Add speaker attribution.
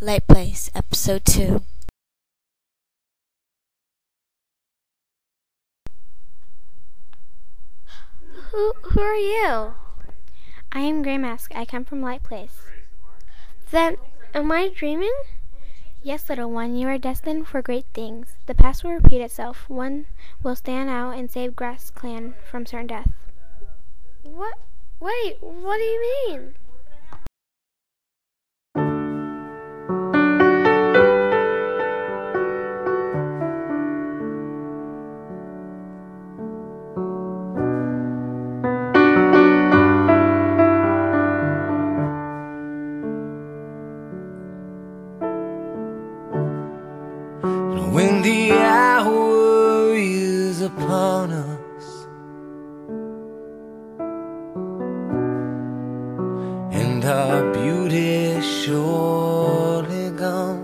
Speaker 1: Light Place, Episode 2.
Speaker 2: Who are you?
Speaker 3: I am Grey Mask. I come from Light Place.
Speaker 2: Then, am I dreaming?
Speaker 3: Yes, little one, you are destined for great things. The past will repeat itself. One will stand out and save Grass Clan from certain death.
Speaker 2: What? Wait, what do you mean?
Speaker 4: When the hour is upon us and our beauty surely gone,